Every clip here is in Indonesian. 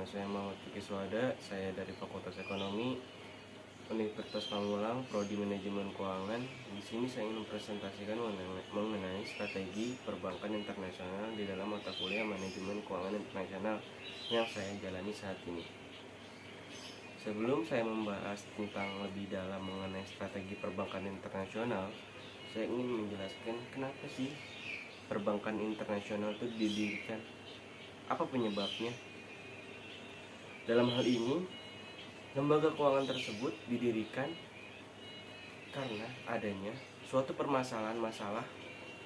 Nama saya Muhammad Fikri Suhada, saya dari Fakultas Ekonomi Universitas Pamulang, Prodi Manajemen Keuangan. Di sini saya ingin mempresentasikan mengenai strategi perbankan internasional di dalam mata kuliah Manajemen Keuangan Internasional yang saya jalani saat ini. Sebelum saya membahas tentang lebih dalam mengenai strategi perbankan internasional, saya ingin menjelaskan kenapa sih perbankan internasional itu didirikan. Apa penyebabnya? Dalam hal ini, lembaga keuangan tersebut didirikan karena adanya suatu permasalahan masalah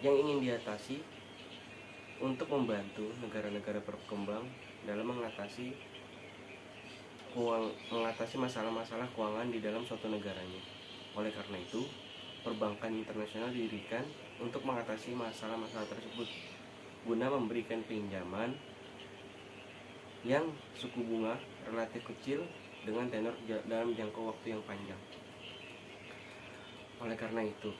yang ingin diatasi untuk membantu negara-negara berkembang dalam mengatasi masalah-masalah keuangan di dalam suatu negaranya. Oleh karena itu, perbankan internasional didirikan untuk mengatasi masalah-masalah tersebut guna memberikan pinjaman yang suku bunga relatif kecil dengan tenor dalam jangka waktu yang panjang. Oleh karena itu,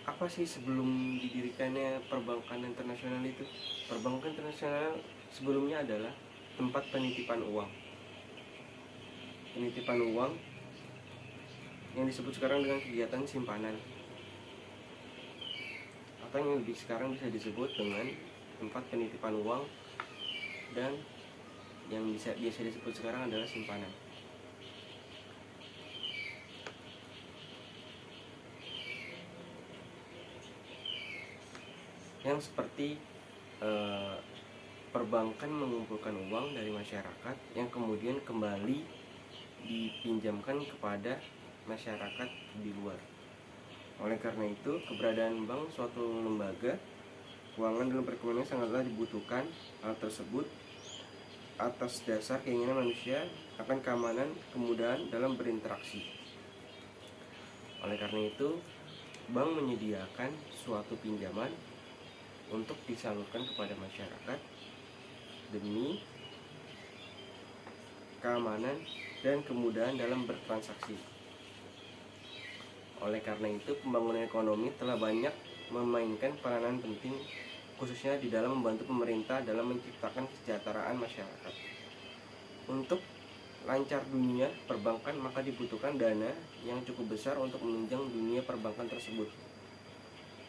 apa sih sebelum didirikannya perbankan internasional itu? Perbankan internasional sebelumnya adalah tempat penitipan uang. Penitipan uang yang disebut sekarang dengan kegiatan simpanan, atau yang lebih sekarang bisa disebut dengan tempat penitipan uang, dan yang biasa disebut sekarang adalah simpanan. Yang seperti perbankan mengumpulkan uang dari masyarakat yang kemudian kembali dipinjamkan kepada masyarakat di luar. Oleh karena itu, keberadaan bank suatu lembaga keuangan dalam perekonomian sangatlah dibutuhkan. Hal tersebut atas dasar keinginan manusia akan keamanan, kemudahan dalam berinteraksi. Oleh karena itu, bank menyediakan suatu pinjaman untuk disalurkan kepada masyarakat demi keamanan dan kemudahan dalam bertransaksi. Oleh karena itu, pembangunan ekonomi telah banyak memainkan peranan penting, khususnya di dalam membantu pemerintah dalam menciptakan kesejahteraan masyarakat. Untuk lancar dunia perbankan, maka dibutuhkan dana yang cukup besar untuk menunjang dunia perbankan tersebut.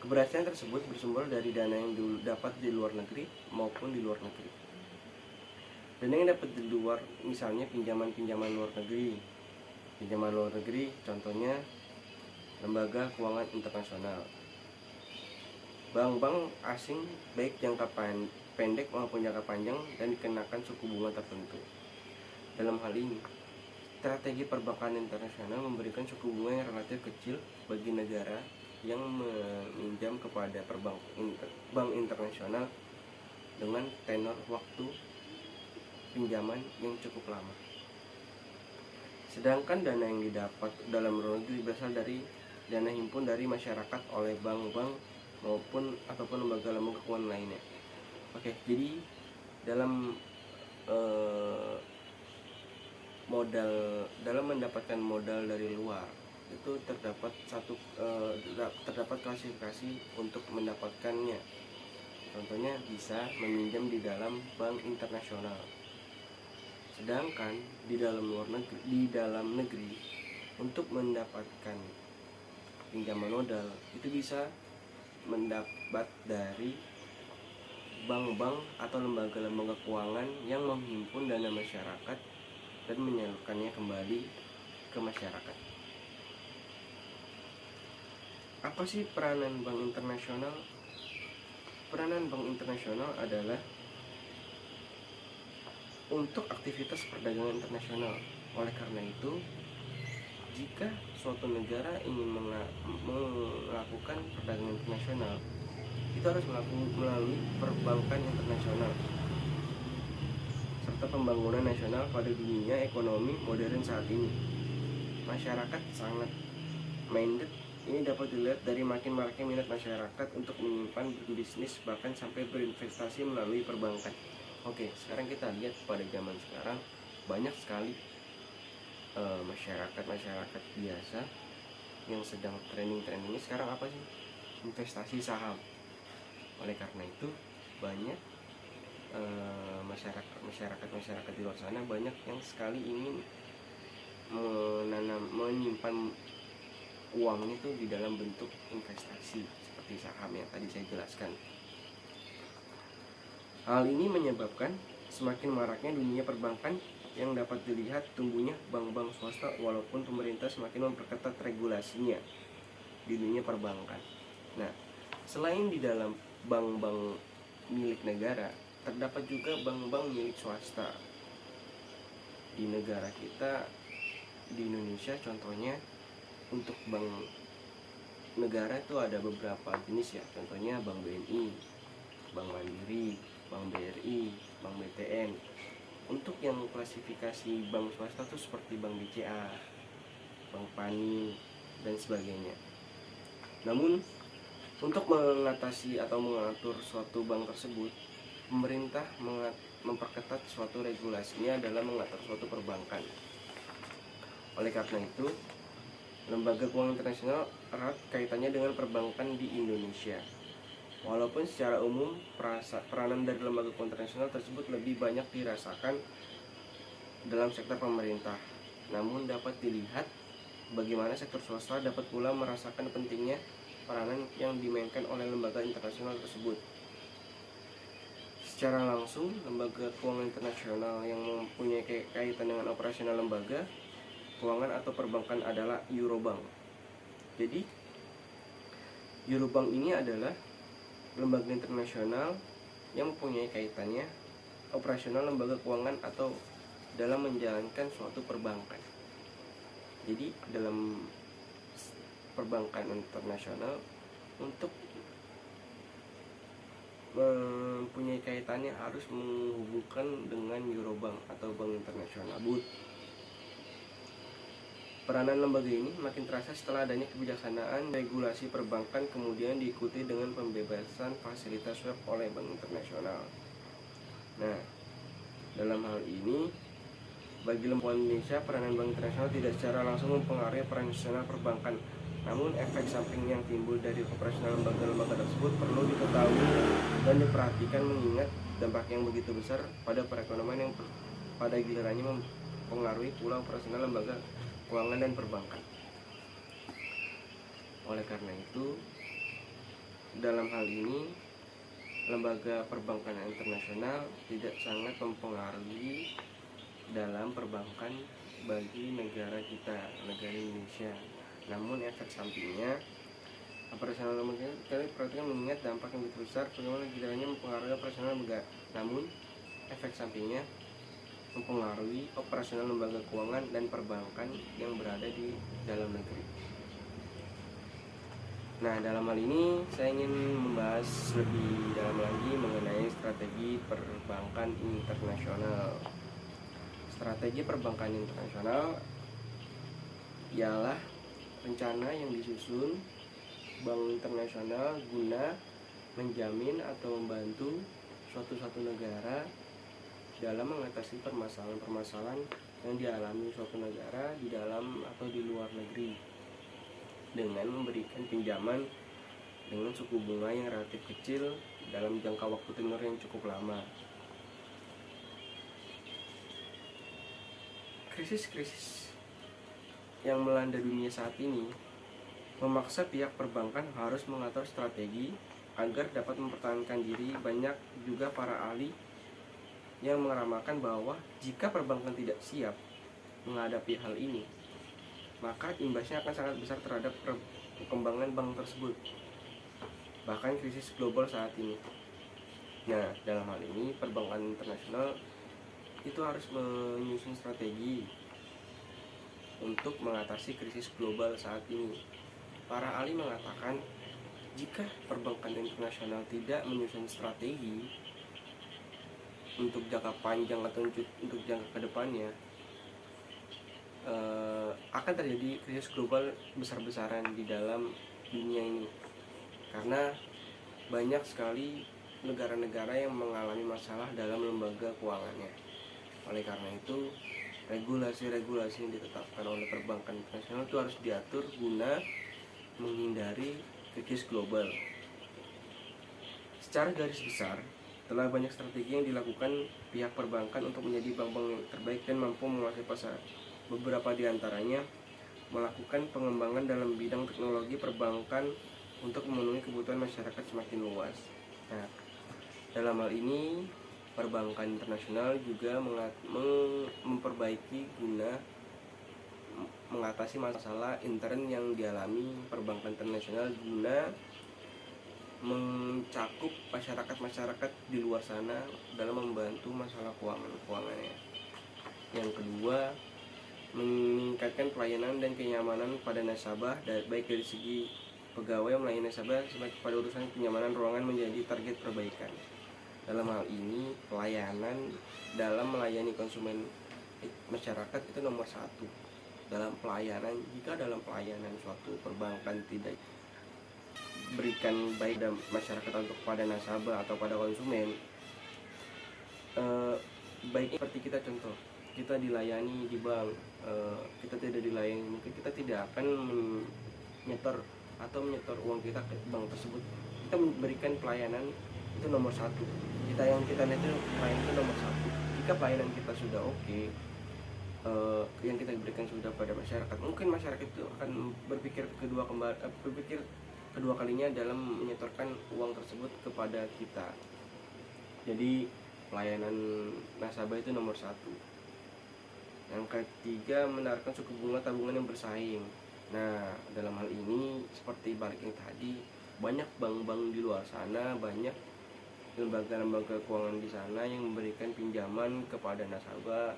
Keberhasilan tersebut bersumber dari dana yang dapat di luar negeri maupun di luar negeri. Dana yang dapat di luar, misalnya pinjaman luar negeri. Pinjaman luar negeri contohnya lembaga keuangan internasional, bank-bank asing baik jangka pendek maupun jangka panjang, dan dikenakan suku bunga tertentu. Dalam hal ini, strategi perbankan internasional memberikan suku bunga yang relatif kecil bagi negara yang meminjam kepada bank internasional dengan tenor waktu pinjaman yang cukup lama. Sedangkan dana yang didapat dalam luar negeri berasal dari dana himpun dari masyarakat oleh bank-bank ataupun lembaga-lembaga keuangan lainnya. Oke, jadi dalam dalam mendapatkan modal dari luar itu terdapat klasifikasi untuk mendapatkannya. Contohnya bisa meminjam di dalam bank internasional. Sedangkan di dalam negeri untuk mendapatkan pinjaman modal itu bisa mendapat dari bank-bank atau lembaga-lembaga keuangan yang menghimpun dana masyarakat dan menyalurkannya kembali ke masyarakat. Apa sih peranan bank internasional? Peranan bank internasional adalah untuk aktivitas perdagangan internasional. Oleh karena itu, jika suatu negara ingin melakukan perdagangan internasional, itu harus melalui perbankan internasional serta pembangunan nasional pada dunia ekonomi modern saat ini. Masyarakat sangat minded. Ini dapat dilihat dari makin maraknya minat masyarakat untuk menyimpan, berbisnis, bahkan sampai berinvestasi melalui perbankan. Oke, sekarang kita lihat pada zaman sekarang banyak sekali masyarakat biasa yang sedang trending sekarang apa sih? Investasi saham. Oleh karena itu, banyak masyarakat di luar sana banyak yang sekali ingin menyimpan uang itu di dalam bentuk investasi seperti saham yang tadi saya jelaskan. Hal ini menyebabkan semakin maraknya dunia perbankan yang dapat dilihat tumbuhnya bank-bank swasta walaupun pemerintah semakin memperketat regulasinya di dunia perbankan. Nah, selain di dalam bank-bank milik negara, terdapat juga bank-bank milik swasta. Di negara kita, di Indonesia contohnya, untuk bank negara itu ada beberapa jenis ya. Contohnya Bank BNI, Bank Mandiri, Bank BRI, Bank BTN. Untuk yang klasifikasi bank swasta itu seperti Bank BCA, Bank Pani, dan sebagainya. Namun, untuk mengatasi atau mengatur suatu bank tersebut, pemerintah memperketat suatu regulasinya dalam mengatur suatu perbankan. Oleh karena itu, lembaga keuangan internasional erat kaitannya dengan perbankan di Indonesia. Walaupun secara umum peranan dari lembaga keuangan internasional tersebut lebih banyak dirasakan dalam sektor pemerintah, namun dapat dilihat bagaimana sektor swasta dapat pula merasakan pentingnya peranan yang dimainkan oleh lembaga internasional tersebut. Secara langsung, lembaga keuangan internasional yang mempunyai kaitan dengan operasional lembaga keuangan atau perbankan adalah Eurobank. Jadi, Eurobank ini adalah lembaga internasional yang mempunyai kaitannya operasional lembaga keuangan atau dalam menjalankan suatu perbankan. Jadi dalam perbankan internasional untuk mempunyai kaitannya harus menghubungkan dengan Eurobank atau bank internasional BUD. Peranan lembaga ini makin terasa setelah adanya kebijaksanaan regulasi perbankan, kemudian diikuti dengan pembebasan fasilitas swap oleh bank internasional. Nah, dalam hal ini, bagi lembaga Indonesia, peranan bank internasional tidak secara langsung mempengaruhi peran nasional perbankan. Namun, efek samping yang timbul dari operasional lembaga-lembaga tersebut perlu diketahui dan diperhatikan mengingat dampak yang begitu besar pada perekonomian yang pada gilirannya mempengaruhi pula operasional lembaga keuangan dan perbankan. Oleh karena itu, dalam hal ini lembaga perbankan internasional tidak sangat mempengaruhi dalam perbankan bagi negara kita, negara Indonesia. Namun efek sampingnya operasional lembaga kita perhatikan mengingat dampak yang begitu besar bagaimana gilirannya mempengaruhi operasional lembaga. Namun efek sampingnya mempengaruhi operasional lembaga keuangan dan perbankan yang berada di dalam negeri. Nah, dalam hal ini saya ingin membahas lebih dalam lagi mengenai strategi perbankan internasional. Strategi perbankan internasional ialah rencana yang disusun bank internasional guna menjamin atau membantu suatu negara dalam mengatasi permasalahan-permasalahan yang dialami suatu negara di dalam atau di luar negeri dengan memberikan pinjaman dengan suku bunga yang relatif kecil dalam jangka waktu tenor yang cukup lama. Krisis-krisis yang melanda dunia saat ini memaksa pihak perbankan harus mengatur strategi agar dapat mempertahankan diri. Banyak juga para ahli yang mengamalkan bahwa jika perbankan tidak siap menghadapi hal ini, maka imbasnya akan sangat besar terhadap perkembangan bank tersebut, bahkan krisis global saat ini. Nah, dalam hal ini perbankan internasional itu harus menyusun strategi untuk mengatasi krisis global saat ini. Para ahli mengatakan jika perbankan internasional tidak menyusun strategi untuk jangka panjang atau untuk jangka kedepannya, akan terjadi krisis global besar-besaran di dalam dunia ini, karena banyak sekali negara-negara yang mengalami masalah dalam lembaga keuangannya. Oleh karena itu, regulasi-regulasi yang ditetapkan oleh perbankan internasional itu harus diatur guna menghindari krisis global. Secara garis besar, Telah banyak strategi yang dilakukan pihak perbankan untuk menjadi bank-bank yang terbaik dan mampu menguasai pasar. Beberapa di antaranya melakukan pengembangan dalam bidang teknologi perbankan untuk memenuhi kebutuhan masyarakat semakin luas. Nah, dalam hal ini perbankan internasional juga memperbaiki guna mengatasi masalah intern yang dialami perbankan internasional guna mencakup masyarakat di luar sana dalam membantu masalah keuangannya. Yang kedua, meningkatkan pelayanan dan kenyamanan pada nasabah, baik dari segi pegawai yang melayani nasabah sampai pada urusan kenyamanan ruangan menjadi target perbaikan. Dalam hal ini, pelayanan dalam melayani konsumen masyarakat itu nomor satu. Dalam pelayanan, jika dalam pelayanan suatu perbankan tidak berikan baik dan masyarakat untuk pada nasabah atau pada konsumen, baiknya seperti kita contoh, kita dilayani di bank, kita tidak dilayani, mungkin kita tidak akan menyetor uang kita ke bank tersebut. Kita memberikan pelayanan itu nomor satu. Yang kita lihat itu pelayanan itu nomor satu. Jika pelayanan kita sudah oke, yang kita berikan sudah pada masyarakat, mungkin masyarakat itu akan berpikir kedua kalinya dalam menyetorkan uang tersebut kepada kita. Jadi pelayanan nasabah itu nomor satu. Yang ketiga, menawarkan suku bunga tabungan yang bersaing. Nah, dalam hal ini seperti balik yang tadi, banyak bank-bank di luar sana, banyak lembaga-lembaga keuangan di sana yang memberikan pinjaman kepada nasabah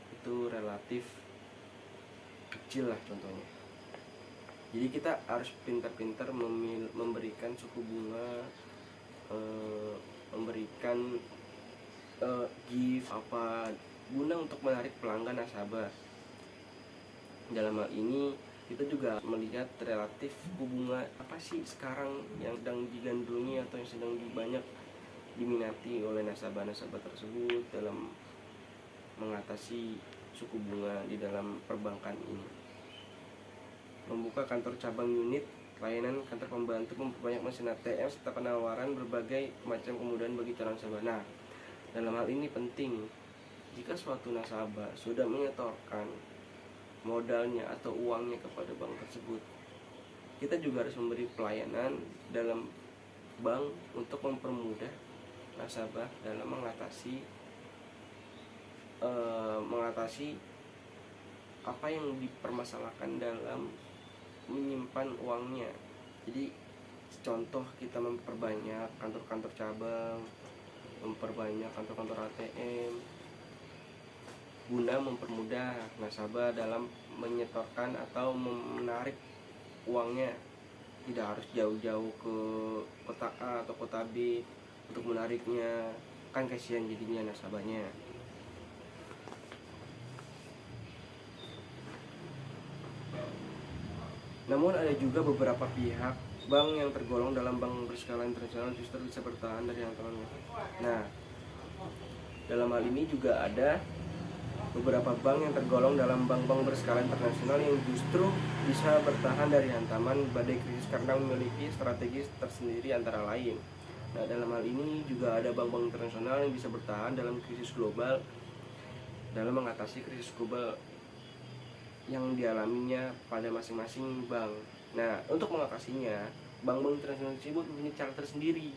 itu relatif kecil lah contohnya. Jadi kita harus pintar-pintar memberikan suku bunga, memberikan gift apa guna untuk menarik pelanggan nasabah. Dalam hal ini kita juga melihat relatif suku bunga apa sih sekarang yang sedang digandrungi atau yang sedang banyak diminati oleh nasabah-nasabah tersebut dalam mengatasi suku bunga di dalam perbankan ini. Membuka kantor cabang unit layanan kantor pembantu, memperbanyak mesin ATM serta penawaran berbagai macam kemudahan bagi calon nasabah. Nah, dalam hal ini penting, jika suatu nasabah sudah menyetorkan modalnya atau uangnya kepada bank tersebut, kita juga harus memberi pelayanan dalam bank untuk mempermudah nasabah dalam mengatasi apa yang dipermasalahkan dalam menyimpan uangnya. Jadi contoh, kita memperbanyak kantor-kantor cabang, memperbanyak kantor-kantor ATM guna mempermudah nasabah dalam menyetorkan atau menarik uangnya. Tidak harus jauh-jauh ke kota A atau kota B untuk menariknya, kan kasihan jadinya nasabahnya. Namun ada juga beberapa pihak bank yang tergolong dalam bank berskala internasional justru bisa bertahan dari hantamannya. Nah, dalam hal ini juga ada beberapa bank yang tergolong dalam bank-bank berskala internasional yang justru bisa bertahan dari hantaman badai krisis karena memiliki strategi tersendiri antara lain. Nah, dalam hal ini juga ada bank-bank internasional yang bisa bertahan dalam krisis global, dalam mengatasi krisis global yang dialaminya pada masing-masing bank. Nah, untuk mengatasinya, bank-bank internasional tersebut mempunyai cara tersendiri.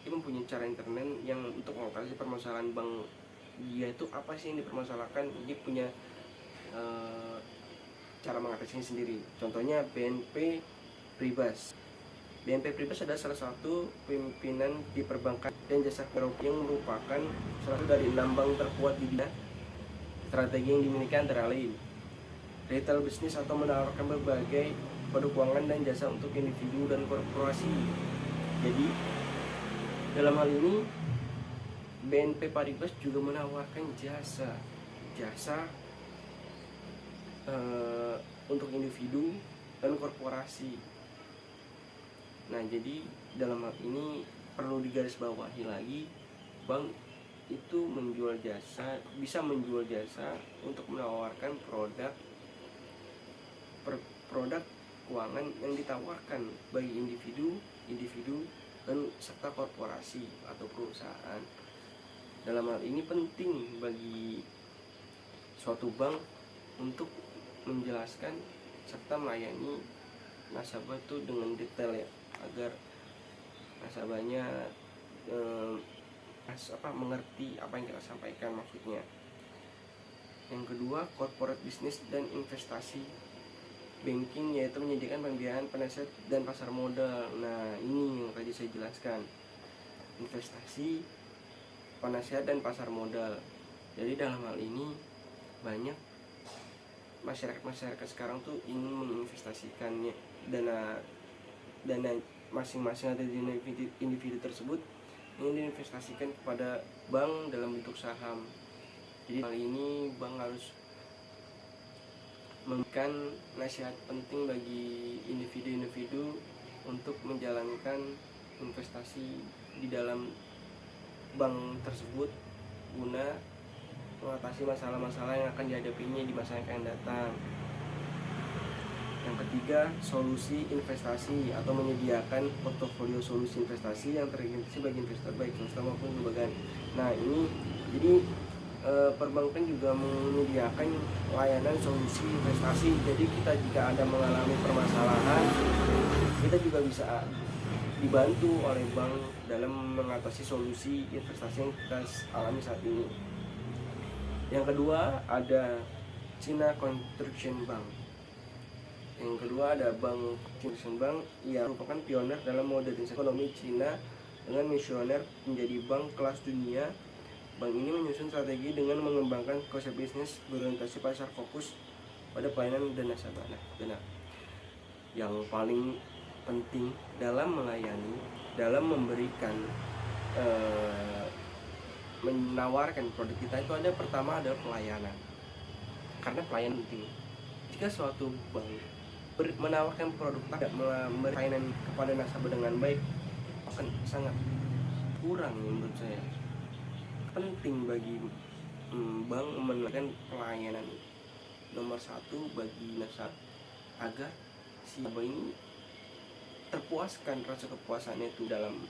Dia mempunyai cara internet yang untuk mengatasi permasalahan bank dia itu apa sih yang dipermasalahkan. Dia punya cara mengatasinya sendiri. Contohnya BNP Paribas. BNP Paribas adalah salah satu pimpinan di perbankan dan jasa keuangan yang merupakan salah satu dari 6 bank terkuat di dunia. Strategi yang dimiliki antara lain retail bisnis atau menawarkan berbagai produk keuangan dan jasa untuk individu dan korporasi. Jadi dalam hal ini BNP Paribas juga menawarkan jasa untuk individu dan korporasi. Nah, jadi dalam hal ini perlu digarisbawahi lagi, bank itu bisa menjual jasa untuk menawarkan produk keuangan yang ditawarkan bagi individu dan serta korporasi atau perusahaan. Dalam hal ini penting bagi suatu bank untuk menjelaskan serta melayani nasabah itu dengan detail ya, agar nasabahnya mengerti apa yang kita sampaikan maksudnya. Yang kedua, corporate business dan investasi banking, yaitu menyediakan pembiayaan, penasihat, dan pasar modal. Nah, ini yang tadi saya jelaskan, investasi, penasihat, dan pasar modal. Jadi dalam hal ini banyak masyarakat sekarang tuh ingin menginvestasikannya dana masing-masing atau individu tersebut ingin diinvestasikan kepada bank dalam bentuk saham. Jadi hal ini bank harus memberikan nasihat penting bagi individu-individu untuk menjalankan investasi di dalam bank tersebut guna mengatasi masalah-masalah yang akan dihadapinya di masa yang akan datang. Yang ketiga, solusi investasi atau menyediakan portofolio solusi investasi yang terintegrasi bagi investor baik swasta maupun lembaga. Nah, ini jadi perbankan juga menyediakan layanan solusi investasi. Jadi kita jika ada mengalami permasalahan, kita juga bisa dibantu oleh bank dalam mengatasi solusi investasi yang kita alami saat ini. Yang kedua ada China Construction Bank. Yang kedua ada Bank Construction Bank, ia merupakan pionir dalam modernisasi ekonomi China dengan misioner menjadi bank kelas dunia. Bank ini menyusun strategi dengan mengembangkan konsep bisnis berorientasi pasar fokus pada pelayanan dan nasabah. Nah, yang paling penting dalam melayani, dalam memberikan menawarkan produk kita itu pertama adalah pelayanan. Karena pelayanan penting. Jika suatu bank menawarkan produk tidak memberi pelayanan kepada nasabah dengan baik, akan sangat kurang menurut saya. Penting bagi bank menawarkan pelayanan nomor satu bagi nasabah agar si nasabah ini terpuaskan rasa kepuasannya itu dalam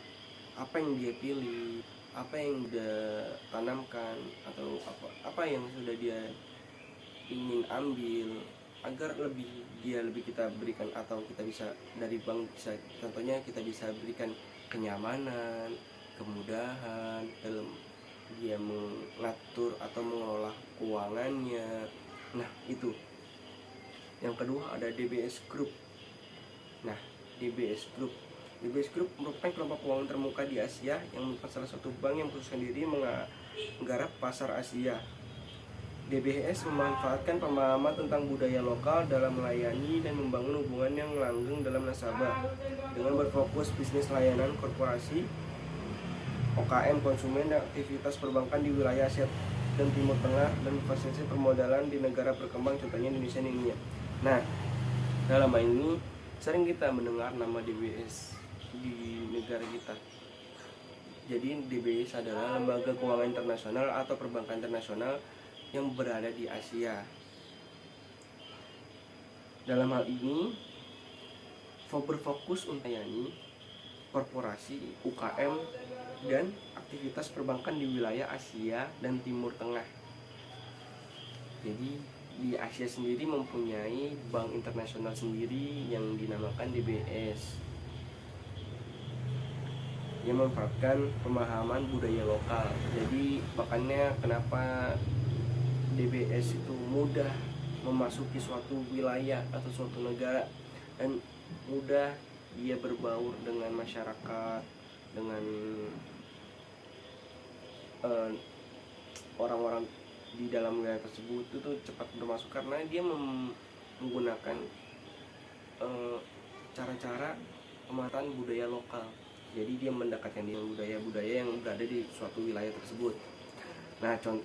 apa yang dia pilih, apa yang dia tanamkan, atau apa yang sudah dia ingin ambil, agar lebih kita berikan, atau kita bisa dari bank bisa, contohnya kita bisa berikan kenyamanan, kemudahan dalam dia mengatur atau mengelola keuangannya. Nah, itu. Yang kedua ada DBS Group. Nah, DBS Group merupakan kelompok keuangan termuka di Asia yang merupakan salah satu bank yang mengkhususkan diri menggarap pasar Asia. DBS memanfaatkan pemahaman tentang budaya lokal dalam melayani dan membangun hubungan yang langgeng dalam nasabah dengan berfokus bisnis layanan korporasi, OKM, konsumen, dan aktivitas perbankan di wilayah Asia dan Timur Tengah, dan fasilitasi permodalan di negara berkembang, contohnya Indonesia dan India. Nah, dalam hal ini sering kita mendengar nama DBS di negara kita. Jadi DBS adalah lembaga keuangan internasional atau perbankan internasional yang berada di Asia. Dalam hal ini berfokus untuk melayani korporasi, UKM, dan aktivitas perbankan di wilayah Asia dan Timur Tengah. Jadi di Asia sendiri mempunyai bank internasional sendiri yang dinamakan DBS. Dia memanfaatkan pemahaman budaya lokal. Jadi makanya kenapa DBS itu mudah memasuki suatu wilayah atau suatu negara, dan mudah dia berbaur dengan masyarakat, dengan orang-orang di dalam wilayah tersebut itu cepat bermasuk karena dia menggunakan cara-cara pemanfaatan budaya lokal. Jadi dia mendekatkan dengan budaya-budaya yang berada di suatu wilayah tersebut. Nah, contoh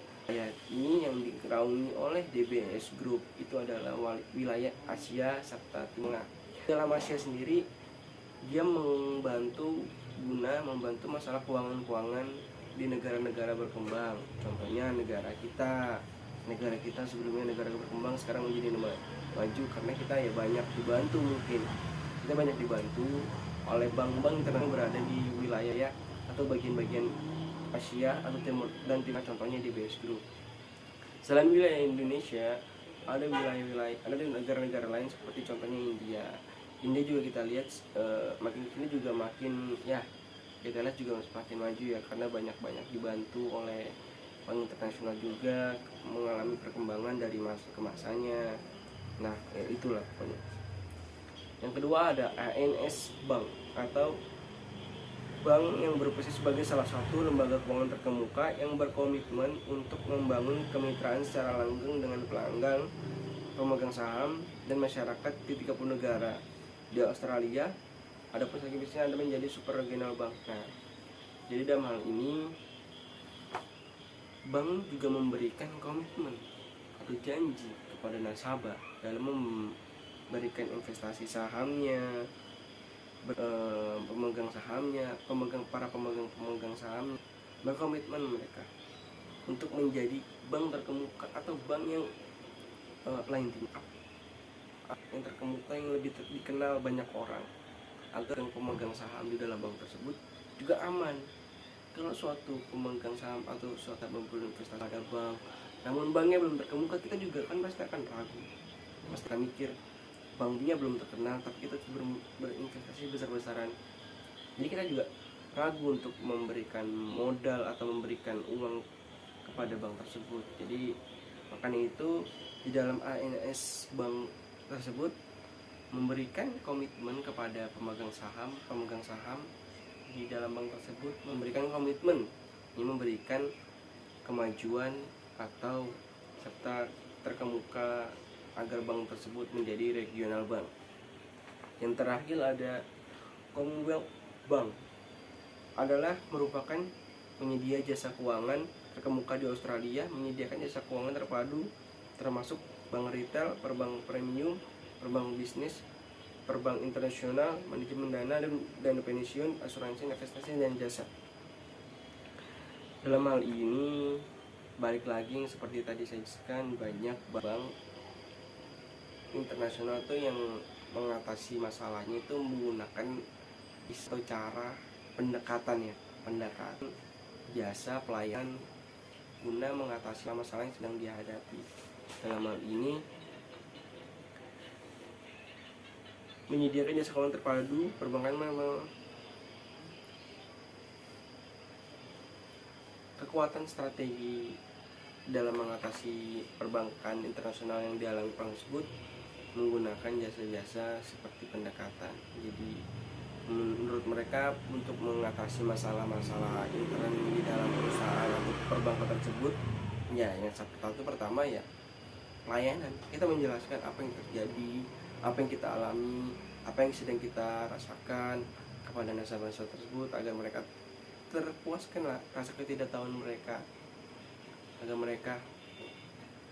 ini yang dinaungi oleh DBS Group itu adalah wilayah Asia serta Tengah. Dalam Asia sendiri dia membantu masalah keuangan di negara-negara berkembang. Contohnya negara kita sebelumnya negara berkembang, sekarang menjadi maju karena kita banyak dibantu, mungkin kita banyak dibantu oleh bank-bank internasional berada di wilayah atau bagian-bagian Asia atau Timur dan Timur, contohnya di BS Group. Selain wilayah Indonesia, ada negara-negara lain seperti contohnya India juga kita lihat makin sini juga makin ya kita lihat juga semakin maju ya, karena banyak dibantu oleh bank internasional juga mengalami perkembangan dari masa ke masanya. Nah itulah pokoknya. Yang kedua ada ANS Bank atau bank yang berposisi sebagai salah satu lembaga keuangan terkemuka yang berkomitmen untuk membangun kemitraan secara langgeng dengan pelanggan, pemegang saham, dan masyarakat di 30 negara. Di Australia, ada pusat bisnisnya Anda menjadi super regional bank. Nah, jadi dalam hal ini, bank juga memberikan komitmen atau janji kepada nasabah dalam memberikan investasi sahamnya, pemegang sahamnya, para pemegang saham berkomitmen mereka untuk menjadi bank terkemuka atau bank yang lain yang terkemuka, yang lebih dikenal banyak orang, agar yang pemegang saham di dalam bank tersebut juga aman. Kalau suatu pemegang saham atau suatu berinvestasi pada bank, namun banknya belum terkemuka, kita juga kan pasti akan ragu, pasti akan mikir banknya belum terkenal tapi kita berinvestasi besar-besaran, jadi kita juga ragu untuk memberikan modal atau memberikan uang kepada bank tersebut. Jadi makanya itu di dalam ANS bank tersebut memberikan komitmen kepada pemegang saham di dalam bank tersebut, memberikan komitmen ini memberikan kemajuan atau serta terkemuka agar bank tersebut menjadi regional bank. Yang terakhir ada Commonwealth Bank, adalah merupakan penyedia jasa keuangan terkemuka di Australia, menyediakan jasa keuangan terpadu termasuk bank retail, perbank premium, perbank bisnis, perbank internasional, manajemen dana dan pensiun, asuransi, investasi, dan jasa. Dalam hal ini balik lagi yang seperti tadi saya jelaskan, banyak bank internasional tuh yang mengatasi masalahnya itu menggunakan istilah cara pendekatan jasa pelayanan guna mengatasi masalah yang sedang dihadapi. Dalam hal ini menyediakan jasa keuangan terpadu perbankan kekuatan strategi dalam mengatasi perbankan internasional yang dialami bank tersebut menggunakan jasa-jasa seperti pendekatan. Jadi menurut mereka untuk mengatasi masalah-masalah intern di dalam perusahaan atau perbankan tersebut, ya yang satu pertama ya pelayanan. Kita menjelaskan apa yang terjadi, apa yang kita alami, apa yang sedang kita rasakan kepada nasabah tersebut agar mereka terpuaskan lah rasa ketidaktahuan mereka, agar mereka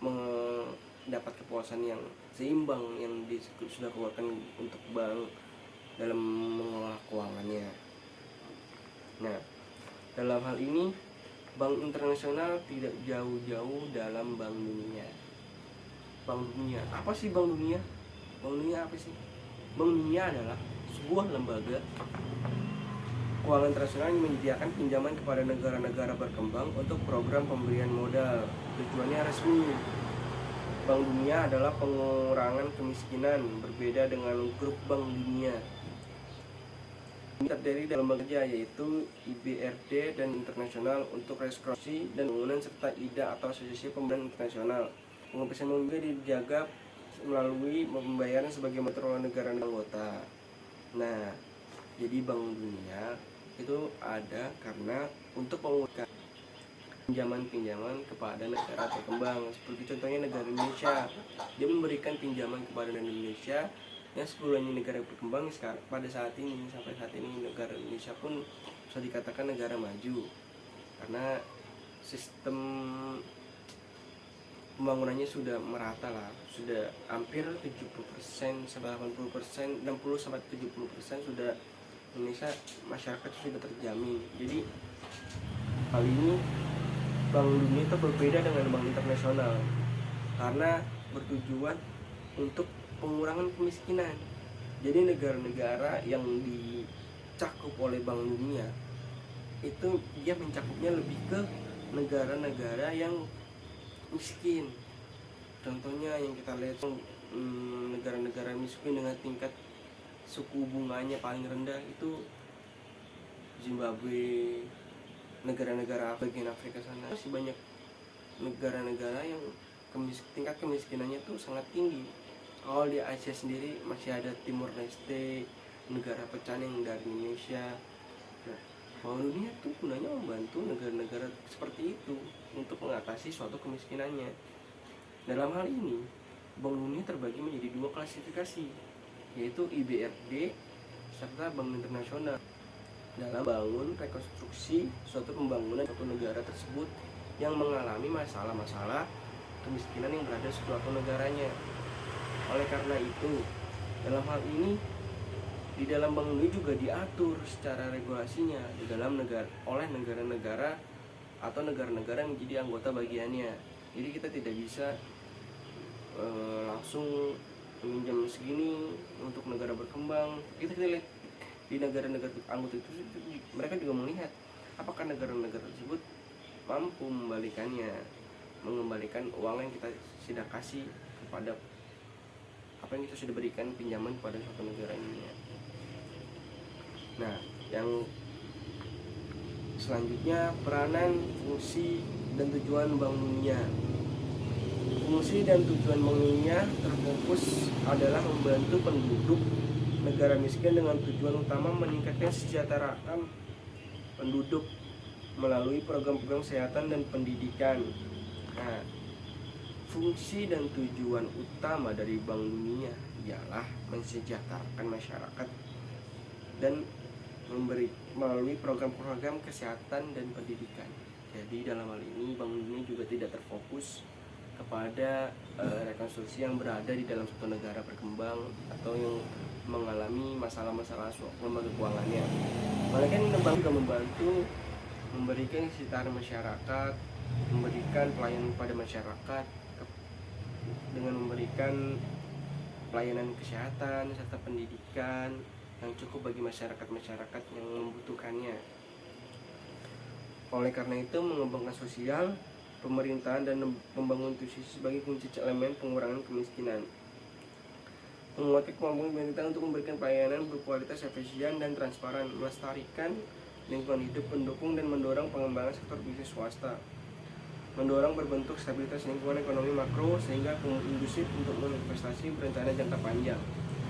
mendapat kepuasan yang seimbang yang sudah keluarkan untuk bank dalam mengelola keuangannya. Nah, dalam hal ini bank internasional tidak jauh-jauh dalam bank dunia. Bank dunia, apa sih bank dunia? Bank dunia apa sih? Bank dunia adalah sebuah lembaga keuangan internasional yang menyediakan pinjaman kepada negara-negara berkembang untuk program pemberian modal. Tujuannya resmi. Bank Dunia adalah pengurangan kemiskinan, berbeda dengan grup Bank Dunia. Ini terdiri dari lembaga kerja yaitu IBRD dan Internasional untuk Rekonstruksi dan Pembangunan serta IDA atau Asosiasi Pembangunan Internasional. Pengembalian juga dijaga melalui pembayaran sebagai metro negara anggota. Nah, jadi Bank Dunia itu ada karena untuk mengurangkan pinjaman kepada negara berkembang, seperti contohnya negara Indonesia. Dia memberikan pinjaman kepada negara Indonesia yang sebelumnya negara berkembang. Sekarang pada saat ini, sampai saat ini negara Indonesia pun bisa dikatakan negara maju karena sistem pembangunannya sudah merata lah, sudah hampir 70% sampai 80%, 60 sampai 70% sudah Indonesia masyarakat sudah terjamin. Jadi hal ini Bank Dunia itu berbeda dengan bank internasional karena bertujuan untuk pengurangan kemiskinan. Jadi negara-negara yang oleh Bank Dunia itu dia mencakupnya lebih ke negara-negara yang miskin. Contohnya yang kita lihat negara-negara miskin dengan tingkat suku bunganya paling rendah itu Zimbabwe, negara-negara bagian Afrika sana. Masih banyak negara-negara yang tingkat kemiskinannya tuh sangat tinggi. Kalau di Asia sendiri masih ada Timor Leste, negara pecahan yang dari Indonesia. Nah, Bank Dunia tuh gunanya membantu negara-negara seperti itu untuk mengatasi suatu kemiskinannya. Dalam hal ini, Bank Dunia terbagi menjadi dua klasifikasi, yaitu IBRD serta Bank Internasional, dalam bangun rekonstruksi suatu pembangunan suatu negara tersebut yang mengalami masalah-masalah kemiskinan yang berada di suatu negaranya. Oleh karena itu, dalam hal ini di dalam Bank Dunia juga diatur secara regulasinya di dalam oleh negara-negara atau negara-negara yang menjadi anggota bagiannya. Jadi kita tidak bisa langsung meminjam segini untuk negara berkembang. Kita lihat di negara-negara anggota itu mereka juga melihat apakah negara-negara tersebut mampu mengembalikan uang yang kita sudah kasih kepada apa yang kita sudah berikan pinjaman kepada suatu negara ini. Nah, yang selanjutnya peranan, fungsi, dan tujuan Bank Dunia. Fungsi dan tujuan Bank Dunia terfokus adalah membantu penduduk negara miskin dengan tujuan utama meningkatkan kesejahteraan penduduk melalui program-program kesehatan dan pendidikan. Nah, fungsi dan tujuan utama dari Bank Dunia ialah mensejahterakan masyarakat dan melalui program-program kesehatan dan pendidikan. Jadi dalam hal ini Bank Dunia juga tidak terfokus kepada rekonstruksi yang berada di dalam suatu negara berkembang atau yang mengalami masalah-masalah lembaga keuangannya. Melainkan Bank juga membantu memberikan kesejahteraan masyarakat, memberikan pelayanan pada masyarakat dengan memberikan pelayanan kesehatan serta pendidikan yang cukup bagi masyarakat-masyarakat yang membutuhkannya. Oleh karena itu, mengembangkan sosial, pemerintahan, dan membangun inklusi sebagai kunci elemen pengurangan kemiskinan. Menguatkan kemampuan pemerintah untuk memberikan pelayanan berkualitas, efisien, dan transparan, melestarikan lingkungan hidup, mendukung dan mendorong pengembangan sektor bisnis swasta, mendorong berbentuk stabilitas lingkungan ekonomi makro sehingga kondusif untuk investasi berencana jangka panjang.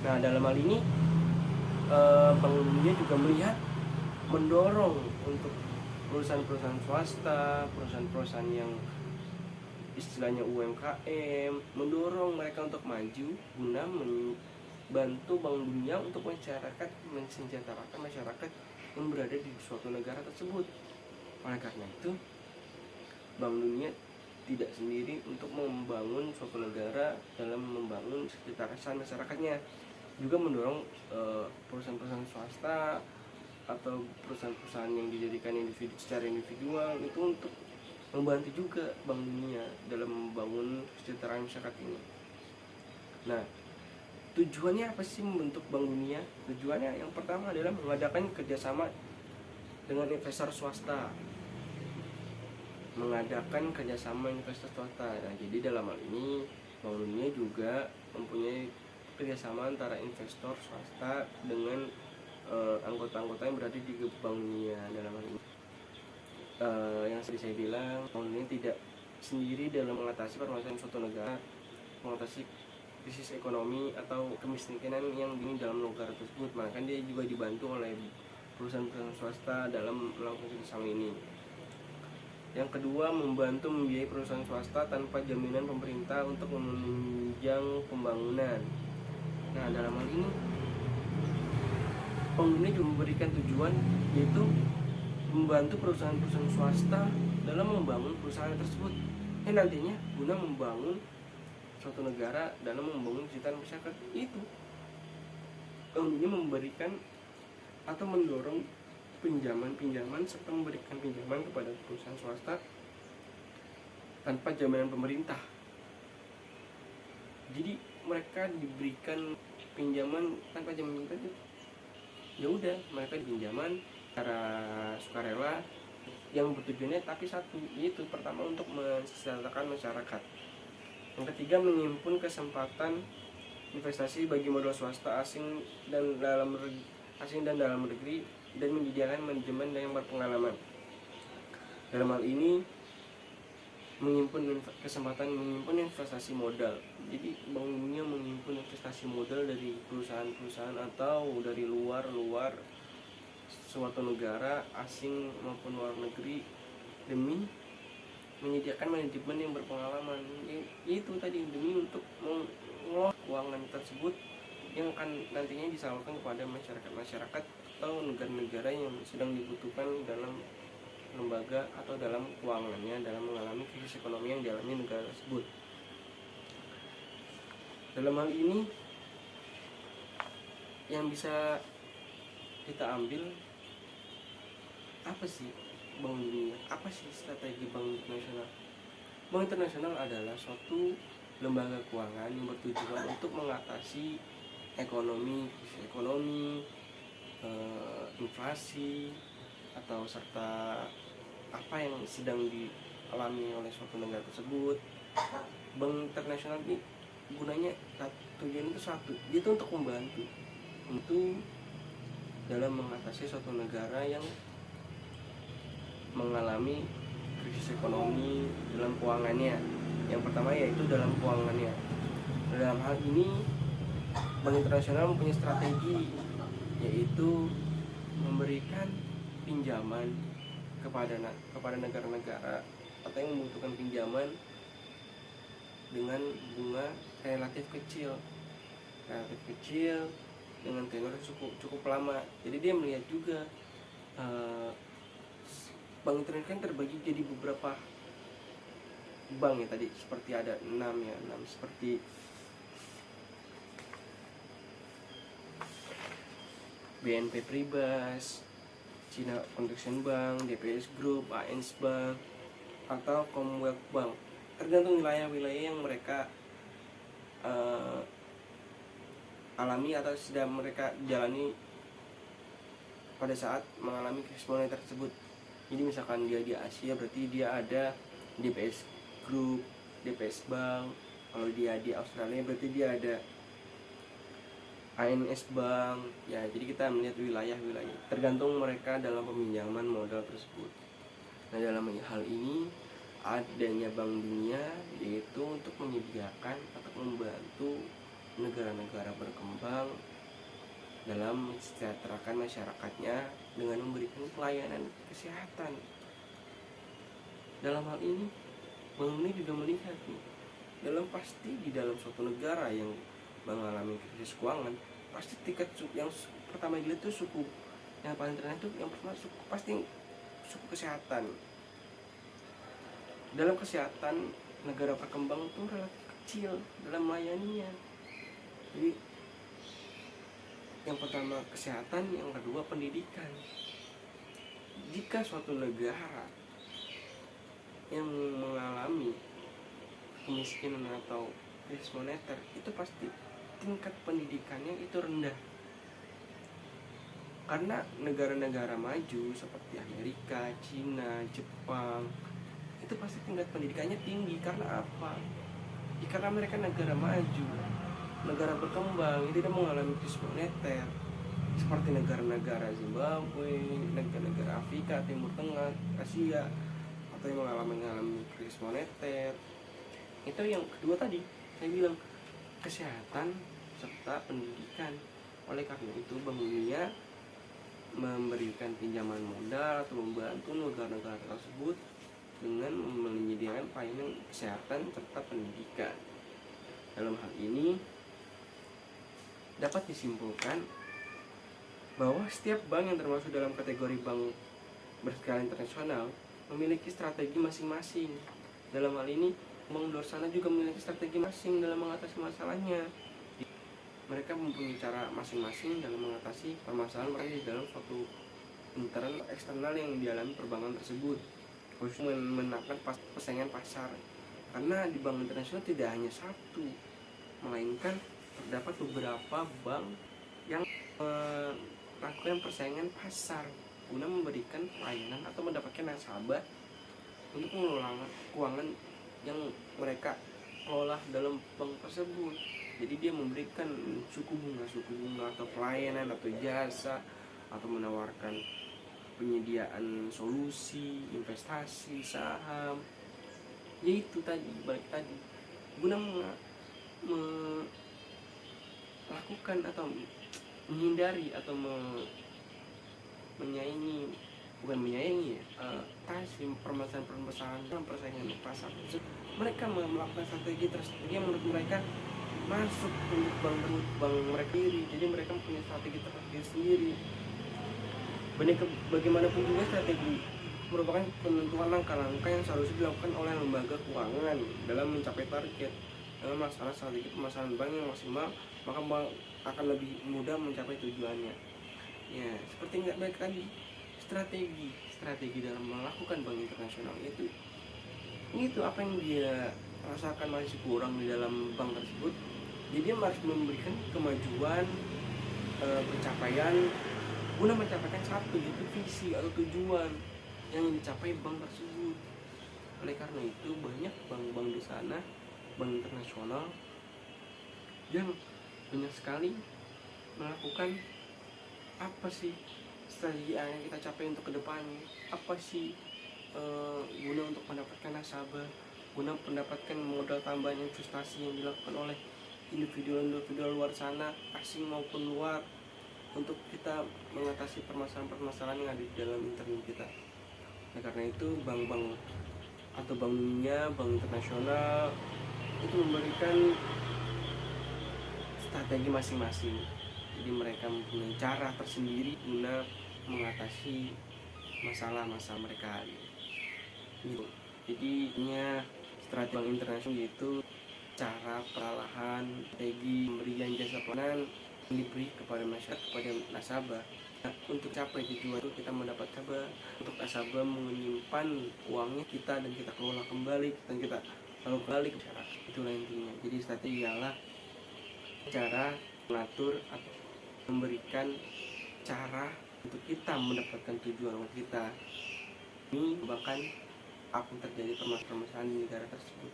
Nah, dalam hal ini Bank Dunia juga melihat mendorong untuk perusahaan-perusahaan swasta, perusahaan-perusahaan yang istilahnya UMKM, mendorong mereka untuk maju guna membantu Bank Dunia untuk mensejahterakan masyarakat yang berada di suatu negara tersebut. Oleh karena itu, Bank Dunia tidak sendiri untuk membangun suatu negara dalam membangun kesejahteraan masyarakatnya, juga mendorong perusahaan-perusahaan swasta atau perusahaan-perusahaan yang dijadikan individu secara individual itu untuk membantu juga Bank Dunia dalam membangun kesejahteraan masyarakat ini. Nah, tujuannya apa sih membentuk Bank Dunia? Tujuannya yang pertama adalah mengadakan kerjasama dengan investor swasta, mengadakan kerjasama investor swasta. Nah, jadi dalam hal ini Bank Dunia juga mempunyai kerjasama antara investor swasta dengan anggota-anggota yang berada di Bank Dunia. Dalam hal ini yang seperti saya bilang, Bank Dunia tidak sendiri dalam mengatasi permasalahan suatu negara, mengatasi krisis ekonomi atau kemiskinan yang di dalam negara tersebut, maka dia juga dibantu oleh perusahaan-perusahaan swasta dalam melakukan kerjasama ini. Yang kedua, membantu membiayai perusahaan swasta tanpa jaminan pemerintah untuk menunjang pembangunan. Nah, dalam hal ini Bank Dunia juga memberikan tujuan, yaitu membantu perusahaan-perusahaan swasta dalam membangun perusahaan tersebut yang nantinya guna membangun suatu negara dalam membangun kesejahteraan masyarakat. Itu Bank Dunia memberikan atau mendorong pinjaman serta memberikan pinjaman kepada perusahaan swasta tanpa jaminan pemerintah. Jadi mereka diberikan pinjaman tanpa jaminan pemerintah ya udah mereka pinjaman secara sukarela yang bertujuannya tapi satu, yaitu pertama untuk mensejahterakan masyarakat. Yang ketiga, menghimpun kesempatan investasi bagi modal swasta asing dan dalam negeri dan menyediakan manajemen yang berpengalaman. Dalam hal ini kesempatan menghimpun investasi modal. Jadi Bank Dunia menghimpun investasi modal dari perusahaan-perusahaan atau dari luar suatu negara asing maupun luar negeri demi menyediakan manajemen yang berpengalaman. Itu tadi demi untuk mengelola keuangan tersebut yang akan nantinya disalurkan kepada masyarakat atau negara-negara yang sedang dibutuhkan dalam lembaga atau dalam keuangannya dalam mengalami krisis ekonomi yang dialami negara tersebut. Dalam hal ini yang bisa kita ambil apa sih Bank Dunia? Apa sih strategi Bank Internasional? Bank Internasional adalah suatu lembaga keuangan yang bertujuan untuk mengatasi krisis ekonomi, inflasi, atau serta apa yang sedang dialami oleh suatu negara tersebut. Bank Internasional ini gunanya tujuan itu satu, itu untuk membantu dalam mengatasi suatu negara yang mengalami krisis ekonomi dalam keuangannya. Yang pertama yaitu dalam keuangannya. Dalam hal ini Bank Internasional mempunyai strategi, yaitu memberikan pinjaman kepada negara-negara atau yang membutuhkan pinjaman dengan bunga relatif kecil dengan tenor cukup lama. Jadi dia melihat juga Bank Internasional kan terbagi jadi beberapa bank ya, tadi seperti ada 6 seperti BNP Paribas, China Construction Bank, DPS Group, ANZ Bank, atau Commonwealth Bank. Tergantung wilayah-wilayah yang mereka alami atau sedang mereka jalani pada saat mengalami krisis moneter tersebut. Jadi misalkan dia di Asia, berarti dia ada DPS Group, DPS Bank. Kalau dia di Australia, berarti dia ada ANZ Bank. Ya, jadi kita melihat wilayah-wilayah tergantung mereka dalam peminjaman modal tersebut. Nah, dalam hal ini adanya Bank Dunia yaitu untuk menyediakan atau membantu negara-negara berkembang dalam mensejahterakan masyarakatnya dengan memberikan pelayanan kesehatan. Dalam hal ini Bank Dunia juga melihat di dalam suatu negara yang mengalami krisis keuangan, pasti tingkat yang pertama dilihat itu suku, yang paling terkenal itu yang pertama suku kesehatan. Dalam kesehatan negara berkembang itu relatif kecil dalam melayaninya. Jadi yang pertama kesehatan, yang kedua pendidikan. Jika suatu negara yang mengalami kemiskinan atau krisis moneter, itu pasti tingkat pendidikannya itu rendah. Karena negara-negara maju seperti Amerika, Cina, Jepang, itu pasti tingkat pendidikannya tinggi. Karena apa? Ya, karena mereka negara maju, negara berkembang, yang tidak mengalami krisis moneter seperti negara-negara Zimbabwe, negara-negara Afrika, Timur Tengah, Asia, atau yang mengalami krisis moneter. Itu yang kedua tadi saya bilang, kesehatan serta pendidikan. Oleh karena itu Bank Dunia memberikan pinjaman modal atau membantu negara-negara tersebut dengan menyediakan pelayanan kesehatan serta pendidikan. Dalam hal ini dapat disimpulkan bahwa setiap bank yang termasuk dalam kategori bank berskala internasional memiliki strategi masing-masing. Dalam hal ini Bank luar sana juga memiliki strategi masing dalam mengatasi masalahnya. Mereka mempunyai cara masing-masing dalam mengatasi permasalahan mereka di dalam suatu internal eksternal yang dialami perbankan tersebut, khususnya memenangkan persaingan pasar. Karena di Bank Internasional tidak hanya satu, melainkan terdapat beberapa bank yang melakukan persaingan pasar guna memberikan pelayanan atau mendapatkan nasabah untuk mengelola keuangan yang mereka kelola dalam bank tersebut. Jadi dia memberikan suku bunga atau pelayanan atau jasa atau menawarkan penyediaan solusi investasi saham, yaitu tadi balik tadi guna melakukan atau menghindari atau menyaingi, bukan menyaingi ya, permasalahan dalam persaingan pasar. Mereka melakukan strategi yang menurut mereka masuk untuk bank mereka sendiri. Jadi mereka punya strategi sendiri. Bagaimanapun juga strategi merupakan penentuan langkah-langkah yang seharusnya dilakukan oleh lembaga keuangan dalam mencapai target. Dalam masalah strategi pemasaran bank yang maksimal, maka bank akan lebih mudah mencapai tujuannya. Ya, seperti nggak baik tadi, strategi dalam melakukan bank internasional itu apa yang dia rasakan masih kurang di dalam bank tersebut. Jadi dia harus memberikan kemajuan, pencapaian guna mencapai satu yaitu visi atau tujuan yang dicapai bank tersebut. Oleh karena itu banyak bank-bank di sana, bank internasional yang banyak sekali melakukan apa sih strategi yang kita capai untuk kedepannya, apa sih guna untuk mendapatkan nasabah, guna mendapatkan modal tambahan investasi yang dilakukan oleh individu luar sana, asing maupun luar, untuk kita mengatasi permasalahan-permasalahan yang ada di dalam internet kita. Nah, karena itu bank-bank atau bank dunia, bank internasional itu memberikan strategi masing-masing. Jadi mereka mempunyai cara tersendiri guna mengatasi masalah-masalah mereka gitu. Jadinya strategi bank internasional yaitu cara peralahan, strategi pemberian jasa pelayanan yang diberi kepada masyarakat, kepada nasabah. Nah, untuk capai tujuan itu kita mendapat nasabah, untuk nasabah menyimpan uangnya kita dan kita kelola kembali dan kita lalu kembali ke masyarakat. Itulah intinya. Jadi strategi ialah cara mengatur atau memberikan cara untuk kita mendapatkan tujuan kita. Ini bahkan akan terjadi permasalahan di negara tersebut.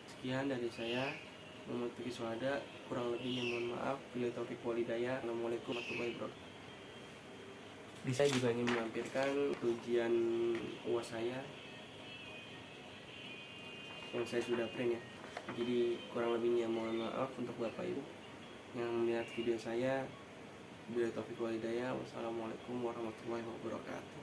Sekian dari saya, Muhammad Fikri Suhada, kurang lebihnya mohon maaf. Bila taufik walhidayah. Assalamualaikum warahmatullahi wabarakatuh. Saya juga ingin melampirkan ujian UAS saya yang saya sudah print ya. Jadi kurang lebihnya mohon maaf untuk Bapak Ibu yang melihat video saya. Bila taufik walhidayah. Wassalamualaikum warahmatullahi wabarakatuh.